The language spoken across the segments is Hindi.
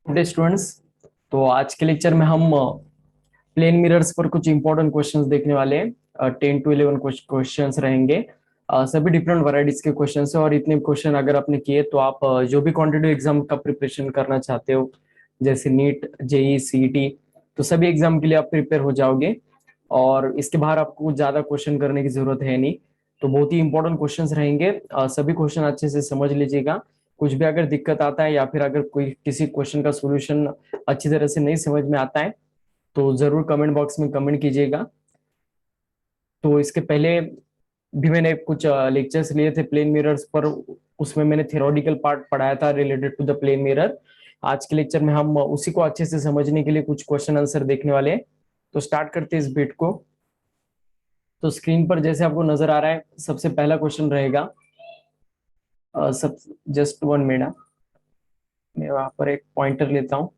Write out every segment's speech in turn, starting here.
Good students. तो आज के लेक्चर में हम प्लेन मिरर्स पर कुछ इंपॉर्टेंट क्वेश्चंस देखने वाले हैं। 10 to 11 क्वेश्चंस रहेंगे। सभी डिफरेंट वैरायटीज के क्वेश्चंस हैं और इतने क्वेश्चन अगर आपने किए तो आप जो भी कॉम्पिटिटिव एग्जाम का प्रिपरेशन करना चाहते हो, जैसे नीट, जेई, सीईटी, तो सभी एग्जाम के लिए आप प्रिपेयर हो जाओगे। और इसके बाहर आपको ज्यादा क्वेश्चन करने की जरूरत है नहीं। तो बहुत ही इंपॉर्टेंट क्वेश्चंस रहेंगे। सभी क्वेश्चन अच्छे से समझ लीजिएगा। कुछ भी अगर दिक्कत आता है या फिर अगर कोई किसी क्वेश्चन का सॉल्यूशन अच्छी तरह से नहीं समझ में आता है तो जरूर कमेंट बॉक्स में कमेंट कीजिएगा। तो इसके पहले भी मैंने कुछ लेक्चर्स लिए थे प्लेन मिरर्स पर। उसमें मैंने थियोरेटिकल पार्ट पढ़ाया था related to the plane mirror. आज के लेक्चर में हम उसी को अच्छे से समझने के लिए कुछ क्वेश्चन आंसर देखने वाले हैं। तो स्टार्ट करते हैं इस बिट को। तो स्क्रीन पर जैसे आपको नजर आ रहा है, सबसे पहला क्वेश्चन रहेगा। सब जस्ट 1 मिनट, मैं वहां पर एक पॉइंटर लेता हूँ।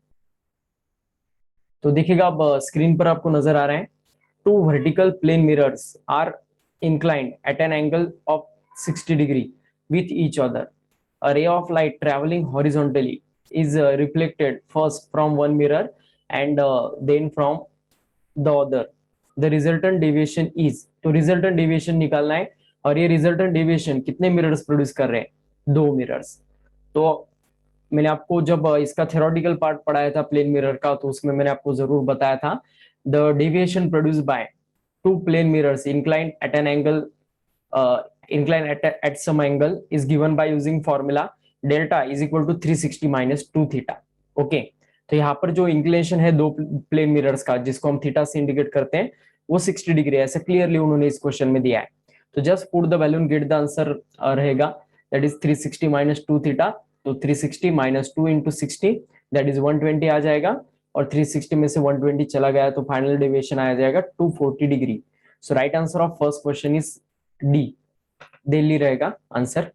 तो देखिएगा, अब स्क्रीन पर आपको नजर आ रहे हैं। Two vertical plane mirrors are inclined at an angle of 60 degree with each other. A ray of light traveling horizontally is reflected first from one mirror and then from the other. The resultant deviation is, तो resultant deviation निकालना है। और ये resultant deviation कितने मिरर्स प्रोड्यूस कर रहे हैं? 2 मिरर्स। तो मैंने आपको जब इसका थ्योरेटिकल पार्ट पढ़ाया था प्लेन मिरर का, तो उसमें मैंने आपको जरूर बताया था the deviation produce by two plane mirrors inclined at an angle, inclined at some angle is given by using formula delta is equal to 360 minus 2 theta. Okay, तो यहाँ पर जो इंक्लिनेशन है दो प्लेन मिरर्स का, जिसको हम थीटा से इंडिकेट करते हैं, वो 60 डिग्री है, ऐसा क्लियरली उन्होंने इस क्वेश्चन में दिया है। तो just put the value and get the answer रहेगा, दैट इज 360 माइनस 2 थीटा। तो 360 माइनस 2 इंटू 60, दैट इज 120 आ जाएगा। और 360 में से 120 चला गया तो फाइनल डेविएशन आ जाएगा 240 degree. So right answer of first question is D, Delhi रहेगा आंसर।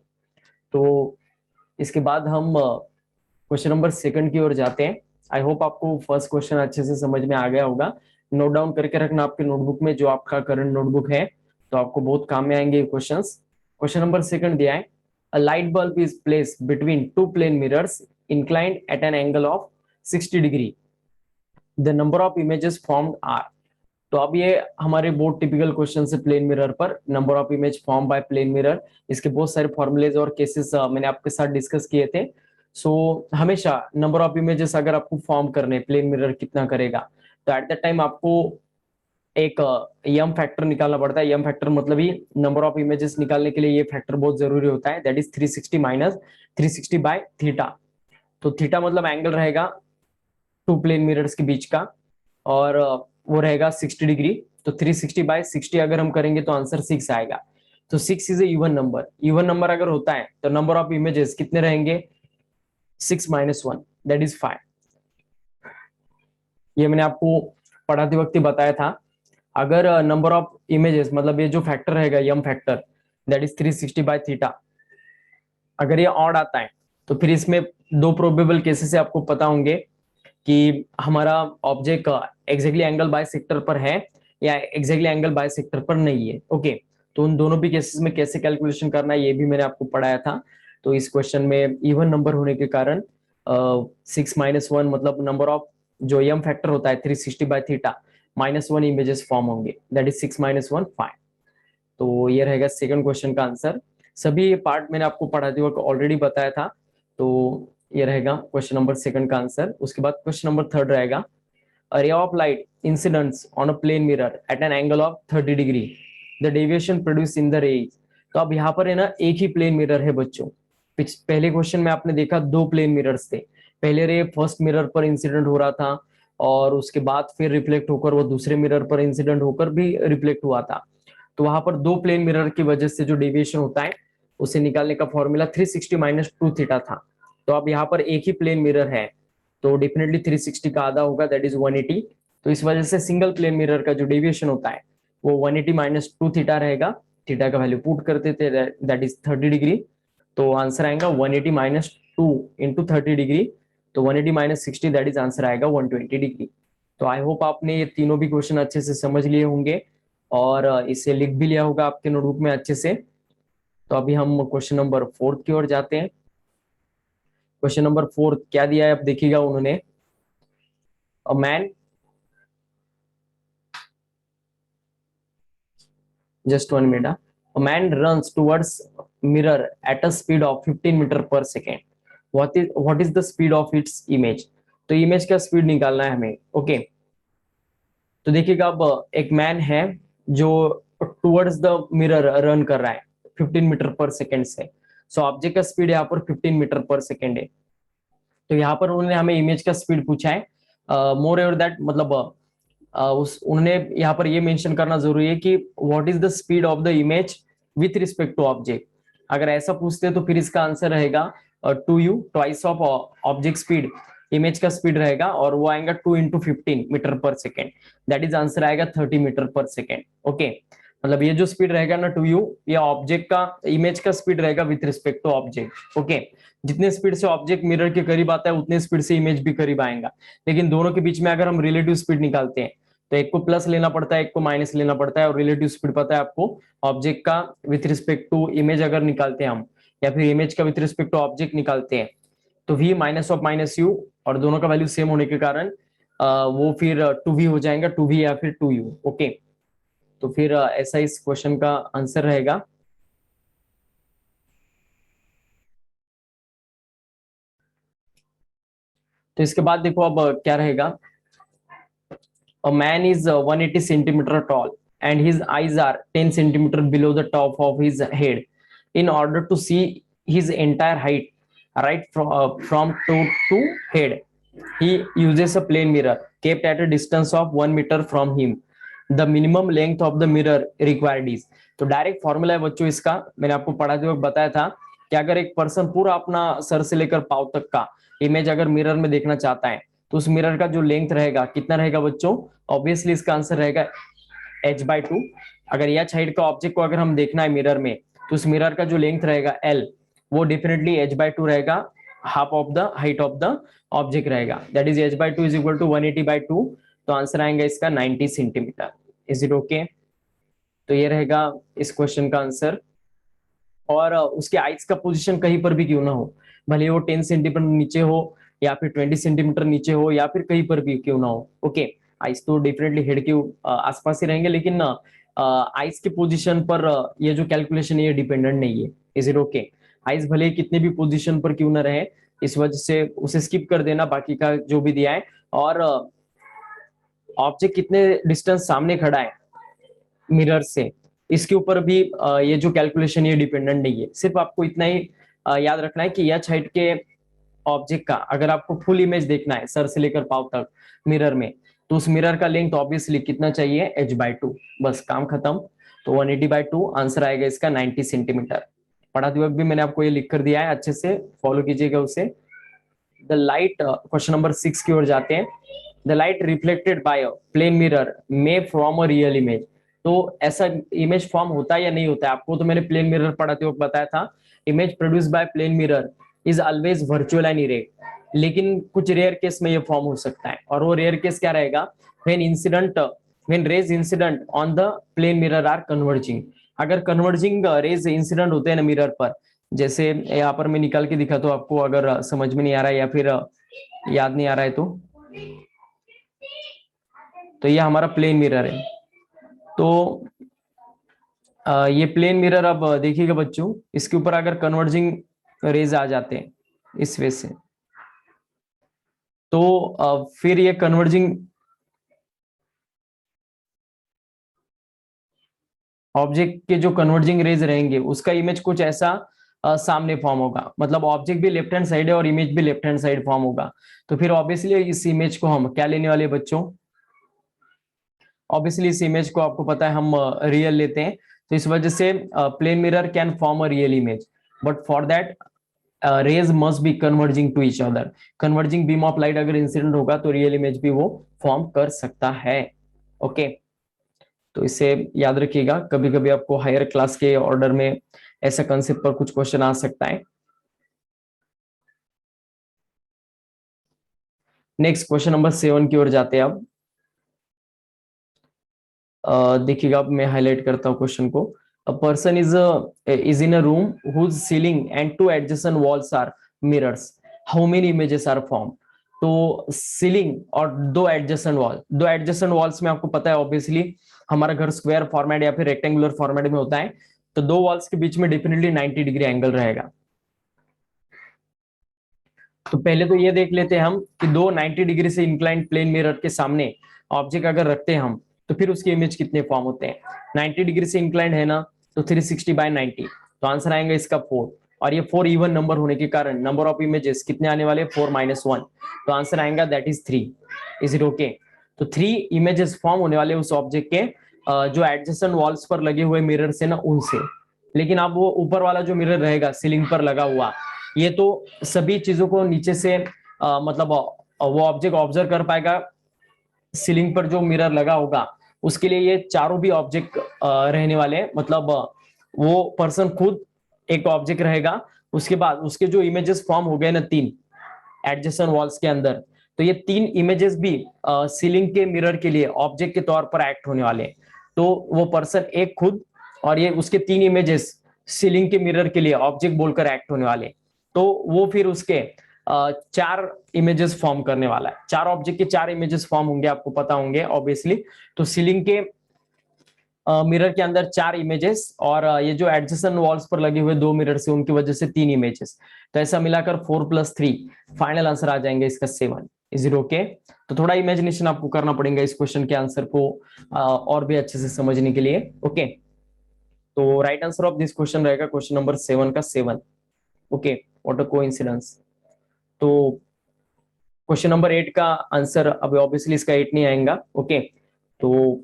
तो इसके बाद हम क्वेश्चन नंबर सेकंड की ओर जाते हैं। आई होप आपको फर्स्ट क्वेश्चन अच्छे से समझ में आ गया होगा। नोट डाउन करके रखना आपके नोटबुक में, जो आपका करंट नोटबुक है, तो आपको बहुत काम में आएंगे क्वेश्चंस। क्वेश्चन नंबर सेकंड दिया है, a light bulb is placed between two plane mirrors inclined at an angle of 60 degree, the number of images formed are. तो अब ये हमारे बहुत टिपिकल क्वेश्चन है प्लेन मिरर पर, number of image form by plane mirror. इसके बहुत सारे फॉर्मुलेज और केसेस मैंने आपके साथ डिस्कस किए थे। सो हमेशा नंबर ऑफ इमेजेस अगर आपको फॉर्म करने, प्लेन मिरर कितना करेगा, तो एट दैट टाइम आपको एक यम फैक्टर निकालना पड़ता है। यम फैक्टर मतलब ही नंबर ऑफ इमेजेस निकालने के लिए ये फैक्टर बहुत जरूरी होता है, that is 360 minus 360 by theta. तो थीटा मतलब एंगल रहेगा टू प्लेन मिरर्स के बीच का, और वो रहेगा 60 डिग्री। तो 360 बाय 60 अगर हम करेंगे तो आंसर 6 आएगा। तो 6 is a even number. Even number अगर होता है तो नंबर ऑफ इमेजेस कितने रहेंगे? 6 माइनस 1, दैट इज 5। ये मैंने आपको पढ़ाते वक्त ही बताया था। अगर नंबर ऑफ इमेजेस मतलब ये जो फैक्टर रहेगा यम factor, that is 360 by theta, अगर ये ऑड आता है तो फिर इसमें दो प्रोबेबल केसेस से आपको पता होंगे कि हमारा object exactly angle by sector पर है या एग्जैक्टली एंगल बाय सेक्टर पर नहीं है। ओके, तो उन दोनों भी केसेस में कैसे कैलकुलेशन करना है ये भी मैंने आपको पढ़ाया था। तो इस क्वेश्चन में इवन नंबर होने के कारण 6 - 1 मतलब नंबर ऑफ जो एम फैक्टर होता है 360 बाय थीटा -1 इमेजेस फॉर्म होंगे, दैट इज 6 - 1 5। तो ये रहेगा सेकंड क्वेश्चन का आंसर। सभी ये पार्ट मैंने आपको पढ़ाते वक्त ऑलरेडी बताया था। तो ये रहेगा क्वेश्चन नंबर सेकंड का आंसर। उसके बाद क्वेश्चन नंबर थर्ड रहेगा, a ray of light incidents on a plane mirror at an angle of 30 degree, the deviation produced in the rays। तो अब यहाँ पर है ना, एक ही प्लेन मिरर है बच्चों। पहले क्वेश्चन में आपने देखा दो प्लेन मिरर्स थे। पहले रे फर्स्ट मिरर पर इंसिडेंट हो रहा था और उसके बाद फिर रिफ्लेक्ट होकर वो दूसरे मिरर पर इंसिडेंट होकर भी रिफ्लेक्ट हुआ था। तो वहां पर दो प्लेन मिरर की वजह से जो डेविएशन होता है उसे निकालने का फॉर्मूला 360 माइनस 2 थीटा था। तो अब यहाँ पर एक ही प्लेन मिरर है तो डेफिनेटली 360 का आधा होगा, दैट इज 180। तो इस वजह से सिंगल प्लेन मिरर का जो डेविएशन होता है वो 180 माइनस 2 थीटा रहेगा। थीटा का वैल्यू पुट करते थे, दैट इज 30 डिग्री। तो आंसर आएगा 180 माइनस 2 इंटू 30 डिग्री। तो 180 माइनस 60, दैट इज आंसर आएगा 120 डिग्री। तो आई होप आपने ये तीनों भी क्वेश्चन अच्छे से समझ लिए होंगे और इसे लिख भी लिया होगा आपके नोटबुक में अच्छे से। तो अभी हम क्वेश्चन नंबर फोर्थ की ओर जाते हैं। क्वेश्चन नंबर 4 क्या दिया है अब देखिएगा उन्होंने, a man, just 1 minute, a man runs towards mirror at a speed of 15 metre पर second, what is the speed of its image, तो इमेज का स्पीड निकालना है हमें। ओके तो देखिएगा अब एक मैन है जो टुवर्ड्स द मिरर रन कर रहा है 15 मीटर पर सेकेंड से, सो ऑब्जेक्ट का स्पीड यहाँ पर 15 मीटर पर सेकेंड है। तो यहाँ पर उन्होंने हमें इमेज का स्पीड पूछा है, मोर एवर दैट मतलब उस उन्होंने यहाँ पर ये मेंशन करना जरूरी है कि what is the speed of the image with respect to object. अगर ऐसा पूछते हैं तो फिर इसका आंसर रहेगा 2u twice of object speed, image का स्पीड रहेगा और वो आएगा 2 इंटू 15 मीटर पर सेकेंड, दैट इज आंसर आएगा 30 मीटर पर सेकेंड। ओके मतलब ये जो स्पीड रहेगा ना 2u, ये ऑब्जेक्ट का इमेज का स्पीड रहेगा with respect to object. Okay जितने स्पीड से ऑब्जेक्ट मिरर के करीब आता है उतने स्पीड से इमेज भी करीब आएगा, लेकिन दोनों के बीच में अगर हम रिलेटिव स्पीड निकालते हैं तो एक को प्लस लेना पड़ता है, एक को माइनस लेना पड़ता है, और रिलेटिव स्पीड पता है आपको ऑब्जेक्ट का विथ रिस्पेक्ट टू इमेज अगर निकालते हैं हम, या फिर इमेज का विथ रिस्पेक्ट टू ऑब्जेक्ट निकालते हैं तो v minus of minus you, और दोनों का वैल्यू सेम होने के कारण वो फिर 2v हो जाएगा, 2v या फिर 2u। ओके तो फिर ऐसा इस क्वेश्चन का आंसर रहेगा। तो इसके बाद देखो अब क्या रहेगा, a man is 180 centimeter tall and his eyes are 10 centimeter below the top of his head. In order to see his entire height right from toe to head, he uses a plane mirror kept at a distance of 1 meter from him. The minimum length of the mirror required is, तो डायरेक्ट फॉर्मूला है बच्चों इसका, मैंने आपको पढ़ाते वक्त बताया था कि अगर एक पर्सन पूरा अपना सर से लेकर पांव तक का इमेज अगर मिरर में देखना चाहता है तो उस मिरर का जो लेंथ रहेगा कितना रहेगा बच्चों, ऑब्वियसली इसका आंसर रहेगा h/2। अगर एच हाइट का ऑब्जेक्ट को अगर हम देखना है मिरर में तो उस मिरर का जो लेंथ रहेगा l, वो डेफिनेटली h/2 रहेगा, half of the height of the object रहेगा, that is h/2 is equal to 180/2। तो आंसर आएगा इसका 90 सेंटीमीटर। Is it okay? तो ये रहेगा इस क्वेश्चन का आंसर। और उसके आइज का पोजीशन कहीं पर भी क्यों ना हो, भले वो 10 सेंटीमीटर नीचे हो या फिर 20 सेंटीमीटर नीचे हो या फिर कहीं पर भी क्यों ना हो। ओके आइज तो डेफिनेटली हेड के आसपास ही रहेंगे, लेकिन आइज के पोजीशन पर ये जो कैलकुलेशन है ये डिपेंडेंट नहीं है। Is it okay? आइज भले कितने भी पोजीशन पर क्यों ना रहे, इस वजह से उसे स्किप कर देना, बाकी का जो भी दिया है। और ऑब्जेक्ट कितने डिस्टेंस सामने खड़ा है मिरर से, इसके ऊपर भी ये जो कैलकुलेशन ये डिपेंडेंट नहीं है। सिर्फ आपको इतना ही याद रखना है कि एच हाइट के ऑब्जेक्ट का अगर आपको फुल इमेज देखना है सर से लेकर पांव तक मिरर में, तो उस मिरर का लेंथ ऑब्वियसली कितना चाहिए, h/2, बस काम खत्म। तो 180/2 आंसर आएगा इसका 90 सेंटीमीटर। पढ़ाते वक्त भी मैंने आपको ये लिख कर दिया है, अच्छे से फॉलो कीजिएगा उसे। द लाइट, क्वेश्चन नंबर 6 की ओर जाते हैं। The light reflected by a plane mirror may from a real image, तो ऐसा इमेज फॉर्म होता है या नहीं होता है? आपको तो मैंने प्लेन मिरर पढ़ाते वक्त बताया था, image produce by plane mirror is always virtual and erect, लेकिन कुछ रेयर केस में ये फॉर्म हो सकता है। और वो रेयर केस क्या रहेगा, when rays incident on the plane mirror are converging, अगर कन्वर्जिंग रेज इंसिडेंट होते हैं ना मिरर पर, जैसे यहाँ पर मैं निकाल के दिखा तो आपको, अगर समझ में नहीं आ रहा है या फिर याद नहीं आ रहा है तो ये हमारा प्लेन मिरर है। तो ये प्लेन मिरर अब देखिएगा बच्चों, इसके ऊपर अगर कन्वर्जिंग रेज आ जाते हैं इस वे से, तो फिर ये कन्वर्जिंग ऑब्जेक्ट के जो कन्वर्जिंग रेज रहेंगे उसका इमेज कुछ ऐसा सामने फॉर्म होगा, मतलब ऑब्जेक्ट भी लेफ्ट हैंड साइड है और इमेज भी लेफ्ट हैंड साइड फॉर्म होगा। तो फिर ऑब्वियसली इस इमेज को हम क्या लेने वाले बच्चों, ऑब्वियसली इस इमेज को आपको पता है हम रियल लेते हैं, तो इस वजह से plane mirror can form a real image, but for that rays must be converging to each other. Converging beam of light अगर इंसिडेंट होगा तो रियल इमेज भी वो फॉर्म कर सकता है। ओके तो इसे याद रखिएगा, कभी कभी आपको हायर क्लास के ऑर्डर में ऐसा कंसेप्ट पर कुछ क्वेश्चन आ सकता है। नेक्स्ट क्वेश्चन नंबर 7 की ओर जाते हैं अब। देखिएगा अब मैं हाईलाइट करता हूँ क्वेश्चन को। A person is in a room whose ceiling and two adjacent walls are mirrors how many images are form. तो सीलिंग और दो एडजेसेंट वॉल्स में आपको पता है ऑब्वियसली हमारा घर स्क्वायर फॉर्मेट या फिर रेक्टेंगुलर फॉर्मेट में होता है, तो दो वॉल्स के बीच में डेफिनेटली 90 डिग्री एंगल रहेगा। तो पहले तो ये देख लेते हैं हम कि दो 90 डिग्री से इंक्लाइंड प्लेन मिरर के सामने ऑब्जेक्ट अगर रखते हैं हम, तो फिर उसके इमेज कितने फॉर्म होते हैं। 90 डिग्री से इंक्लाइंड है ना, तो 360/90, तो आंसर आएगा इसका 4। और ये 4 इवन नंबर होने के कारण नंबर ऑफ इमेजेस कितने आने वाले, 4 - 1, तो आंसर आएगा that is 3। Is it okay. तो 3 इमेजेस फॉर्म होने वाले उस ऑब्जेक्ट के जो एडजेसेंट वॉल्स पर लगे हुए मिरर से ना, उनसे। लेकिन अब वो ऊपर वाला जो मिरर रहेगा सीलिंग पर लगा हुआ, ये तो सभी चीजों को नीचे से मतलब वो ऑब्जेक्ट ऑब्जर्व कर पाएगा। सीलिंग पर जो मिरर लगा होगा उसके लिए ये चारों भी ऑब्जेक्ट रहने वाले, मतलब वो पर्सन खुद एक ऑब्जेक्ट रहेगा। उसके बाद उसके जो इमेजेस फॉर्म हो गए ना 3 एडजेसेंट वॉल्स के अंदर, तो ये 3 इमेजेस भी सीलिंग के मिरर के लिए ऑब्जेक्ट के तौर पर एक्ट होने वाले हैं। तो वो पर्सन एक खुद और ये उसके 3 इमेजेस सीलिंग के मिरर के लिए ऑब्जेक्ट बोलकर एक्ट होने वाले। तो वो फिर उसके 4 इमेजेस फॉर्म करने वाला है। 4 ऑब्जेक्ट के 4 इमेजेस फॉर्म होंगे, आपको पता होंगे ऑब्वियसली। तो सीलिंग के मिरर के अंदर 4 इमेजेस और ये जो एडजेसेंट वॉल्स पर लगे हुए 2 मिरर से उनकी वजह से 3 इमेजेस, तो ऐसा मिलाकर 4 + 3, फाइनल आंसर आ जाएंगे इसका 7। Is it okay. तो थोड़ा इमेजिनेशन आपको करना पड़ेगा इस क्वेश्चन के आंसर को और भी अच्छे से समझने के लिए। ओके, तो right answer of this question रहेगा क्वेश्चन नंबर 7 का 7। Okay, what a coincidence. तो क्वेश्चन नंबर 8 का आंसर अभी ऑब्वियसली इसका 8 नहीं आएगा। ओके, तो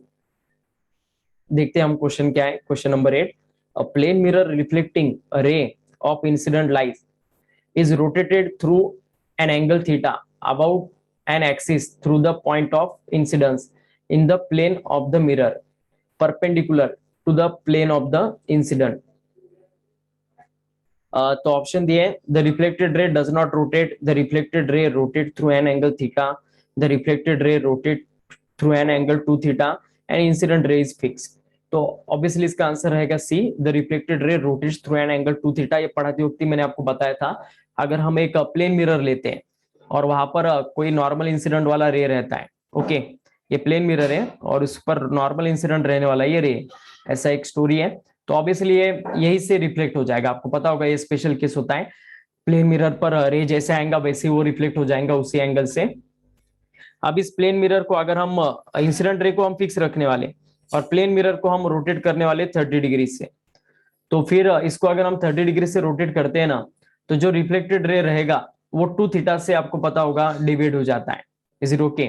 देखते हैं हम क्वेश्चन क्या है। Question number 8, a plane mirror reflecting a ray of incident light is rotated through an angle theta about an axis through the point of incidence in the plane of the mirror perpendicular to the plane of the incident। तो ऑप्शन दिए, the reflected ray does not rotate, the reflected ray rotate through an angle theta, the reflected ray rotate through an angle 2 theta, and incident ray is fix. तो ऑब्वियसली इसका आंसर रहेगा C, the reflected ray rotates through an angle 2 theta. ये पढ़ाते वक्त मैंने आपको बताया था, अगर हम एक प्लेन मिरर लेते हैं और वहां पर कोई नॉर्मल इंसिडेंट वाला रे रहता है, ओके, ये प्लेन मिरर है और उस पर नॉर्मल इंसिडेंट रहने वाला ये रे, ऐसा एक स्टोरी है, तो ऑब्वियसली ये यही से रिफ्लेक्ट हो जाएगा। आपको पता होगा ये स्पेशल केस होता है, प्लेन मिरर पर रे जैसे आएगा वैसे वो रिफ्लेक्ट हो जाएगा उसी एंगल से। अब इस प्लेन मिरर को अगर हम इंसिडेंट रे को हम फिक्स रखने वाले और प्लेन मिरर को हम रोटेट करने वाले 30 डिग्री से, तो फिर इसको अगर हम 30 डिग्री से रोटेट करते हैं ना, तो जो रिफ्लेक्टेड रे रहेगा वो 2 थीटा से आपको पता होगा डिवाइड हो जाता है। Is it okay.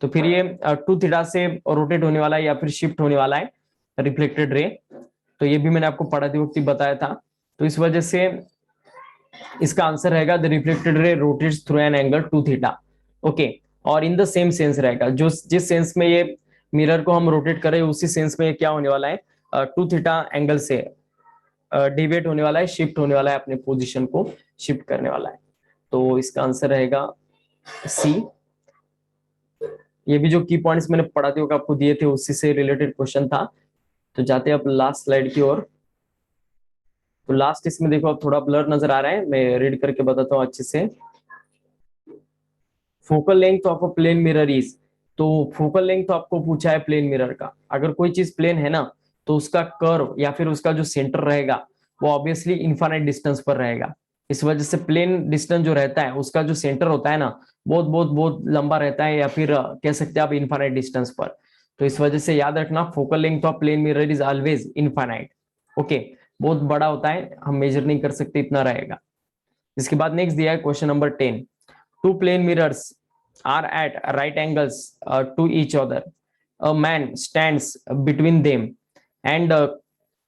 तो फिर ये 2 थीटा से रोटेट होने वाला है या फिर शिफ्ट होने वाला है रिफ्लेक्टेड रे, तो ये भी मैंने आपको पढ़ाते वक्त बताया था। तो इस वजह से इसका आंसर रहेगा the reflected ray rotates through an angle 2 theta. Okay, और इन द सेम सेंस रहेगा, जो जिस सेंस में ये मिरर को हम रोटेट कर रहे हैं उसी सेंस में ये क्या होने वाला है, 2 थीटा एंगल से डिवेट होने वाला है, शिफ्ट होने वाला है, अपने पोजीशन को शिफ्ट करने वाला है। तो इसका आंसर रहेगा सी। ये भी जो की पॉइंट्स मैंने पढ़ाते हुए आपको दिए थे उसी से रिलेटेड क्वेश्चन था। तो जाते हैं अब लास्ट स्लाइड की ओर। तो लास्ट इसमें देखो अब थोड़ा ब्लर नजर आ रहा है, मैं रीड करके बताता हूँ अच्छे से। Focal length of a plane mirror is, तो फोकल लेंथ तो आपको पूछा है प्लेन मिरर का। अगर कोई चीज प्लेन है ना, तो उसका कर्व या फिर उसका जो सेंटर रहेगा वो ऑब्वियसली इनफाइनाइट डिस्टेंस पर रहेगा। इस वजह से प्लेन डिस्टेंस जो रहता है उसका जो सेंटर होता है ना, बहुत बहुत बहुत लंबा रहता है, या फिर कह सकते हैं आप इनफाइनाइट डिस्टेंस पर। तो इस वजह से याद रखना, focal length of plane mirror is always infinite. Okay, बहुत बड़ा होता है, हम मेजर नहीं कर सकते, इतना रहेगा। इसके बाद नेक्स्ट दिया है question number 10, two plane mirrors are at right angles to each other. A man stands between them and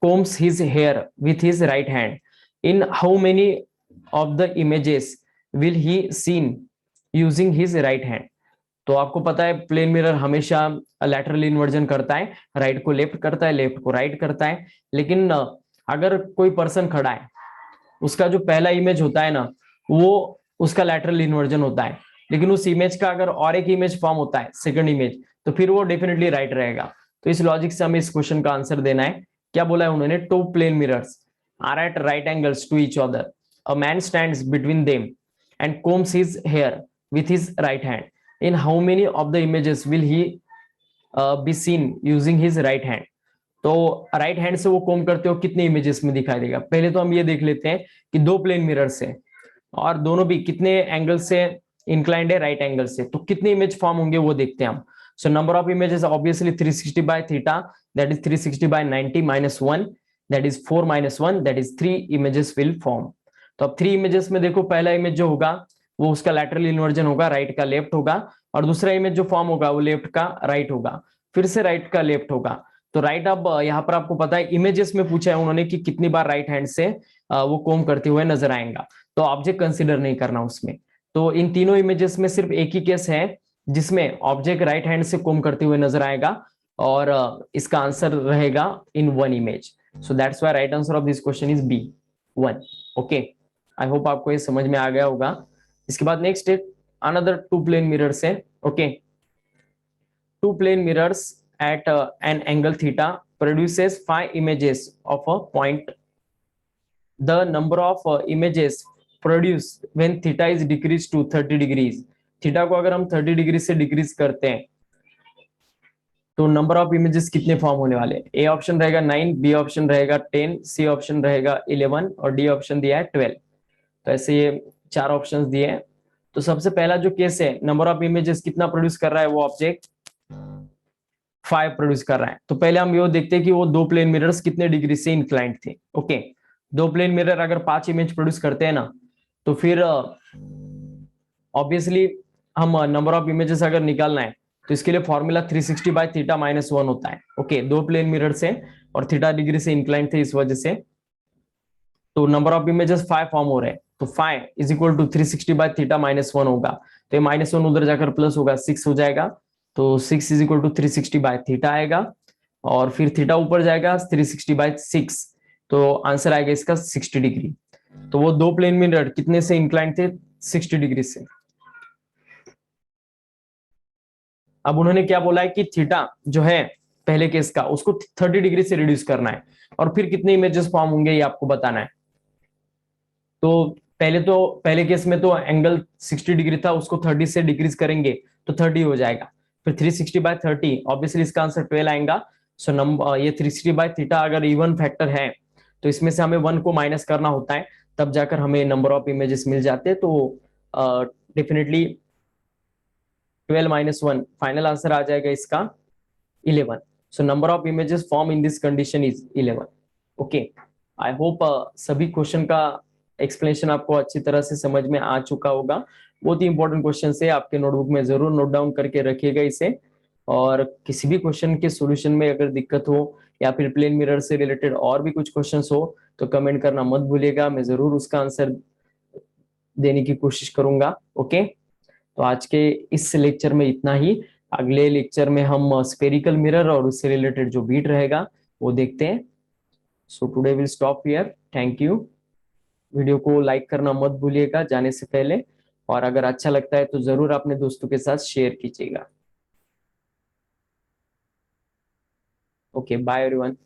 combs his hair with his right hand. In how many of the images will he seen using his right hand? तो आपको पता है प्लेन मिरर हमेशा लैटरल इन्वर्जन करता है, राइट को लेफ्ट करता है, लेफ्ट को राइट करता है। लेकिन अगर कोई पर्सन खड़ा है, उसका जो पहला इमेज होता है ना, वो उसका लैटरल इन्वर्जन होता है, लेकिन उस इमेज का अगर और एक इमेज फॉर्म होता है, सेकंड इमेज, तो फिर वो डेफिनेटली राइट रहेगा। तो इस लॉजिक से हमें इस क्वेश्चन का आंसर देना है। क्या बोला है उन्होंने, two plane mirrors are at right angles to each other, a man stands between them and combs his hair with his right hand. In how many of the images will he be seen using his right hand? तो राइट हैंड से वो कोम करते हो कितने इमेजेस में दिखाई देगा? पहले तो हम ये देख लेते हैं कि दो प्लेन मिरर से और दोनों भी कितने एंगल से इंक्लाइंड है, राइट एंगल से, तो कितने इमेज फॉर्म होंगे वो देखते हैं हम. So number of images obviously 360 by theta, that is 360 by 90 minus 1, that is 4 minus 1, that is 3 images will form. तो अब 3 इमेजेस में देखो, पहला इमेज जो होगा वो उसका लैटरल इन्वर्जन होगा, राइट का लेफ्ट होगा, और दूसरा इमेज जो फॉर्म होगा वो लेफ्ट का राइट होगा, फिर से राइट का लेफ्ट होगा. तो राइट, अब यहाँ पर आपको पता है इमेजेस में पूछा है उन्होंने कि कितनी बार राइट हैंड से वो कोम करते हुए नजर आएगा, तो ऑब्जेक्ट कंसीडर नहीं करना उसमें. तो इन तीनों इमेजेस में सिर्फ एक ही केस है जिसमें ऑब्जेक्ट राइट हैंड से कोम करते हुए नजर आएगा, और इसका आंसर रहेगा in one image. So that's why right answer of this question is B, 1. Okay, I hope आपको ये समझ में आ गया होगा. इसके बाद नेक्स्ट है अनदर टू प्लेन मिरर्स है. Okay, two plane mirrors at an angle theta produces 5 images of a point. The number of images produced when theta is decreased to 30 degrees. Theta को अगर हम 30 डिग्री से डिक्रीज करते हैं तो नंबर ऑफ इमेजेस कितने फॉर्म होने वाले? ए ऑप्शन रहेगा 9, बी ऑप्शन रहेगा 10, सी ऑप्शन रहेगा 11 और डी ऑप्शन दिया है 12. तो ऐसे ये 4 ऑप्शंस दिए हैं. तो सबसे पहला जो केस है, नंबर ऑफ इमेजेस कितना प्रोड्यूस कर रहा है वो ऑब्जेक्ट? 5 प्रोड्यूस कर रहा है. तो पहले हम ये देखते हैं कि वो दो प्लेन मिरर्स कितने डिग्री से इंक्लाइंड थे. ओके, दो प्लेन मिरर अगर 5 इमेज प्रोड्यूस करते हैं ना, तो फिर ऑब्वियसली हम नंबर ऑफ इमेजेस अगर निकालना है तो इसके लिए फॉर्मूला 360 बाय थीटा माइनस 1 होता है. ओके, दो प्लेन मिरर से और थीटा डिग्री से इंक्लाइंड थे, इस वजह से तो नंबर ऑफ इमेजेस 5 फॉर्म हो रहे हैं. तो 5 is equal to 360 by theta minus 1 होगा. तो ये माइनस 1 उधर जाकर प्लस होगा, 6 हो जाएगा. तो 6 is equal to 360 by theta आएगा, और फिर थीटा ऊपर जाएगा 360 बाय 6, तो आंसर आएगा इसका 60 डिग्री. तो वो दो प्लेन मिरर कितने से इंक्लाइंड थे? 60 डिग्री से. अब उन्होंने क्या बोला है कि थीटा जो है पहले केस का उसको 30 डिग्री से रिड्यूस करना है, और फिर कितने इमेजेस फॉर्म होंगे ये आपको बताना है. तो पहले केस में तो एंगल 60 डिग्री था, उसको 30 से डिक्रीज करेंगे तो 30 हो जाएगा. फिर 360 बाय 30, ऑब्वियसली इसका आंसर 12 आएगा. सो नंबर ये 360 बाय थीटा अगर इवन फैक्टर है तो इसमें से हमें 1 को माइनस करना होता है, तब जाकर हमें नंबर ऑफ इमेजेस मिल जाते हैं. तो डेफिनेटली 12 माइनस 1, फाइनल आंसर आ जाएगा इसका 11. सो number of images form in this condition is 11. Okay, I hope सभी क्वेश्चन का एक्सप्लेनेशन आपको अच्छी तरह से समझ में आ चुका होगा. बहुत ही इंपॉर्टेंट क्वेश्चन है, आपके नोटबुक में जरूर नोट डाउन करके रखिएगा इसे. और किसी भी क्वेश्चन के सॉल्यूशन में अगर दिक्कत हो या फिर प्लेन मिरर से रिलेटेड और भी कुछ क्वेश्चंस हो तो कमेंट करना मत भूलिएगा, मैं जरूर उसका आंसर देने की कोशिश करूंगा. ओके, तो आज के इस लेक्चर में इतना ही. अगले लेक्चर में हम स्फेरिकल मिरर और उससे रिलेटेड जो बीट रहेगा वो देखते हैं. So today will stop here. Thank you. Video को लाइक करना मत भूलिएगा जाने से पहले, और अगर अच्छा लगता है तो जरूर अपने दोस्तों के साथ शेयर कीजिएगा. Okay, bye everyone.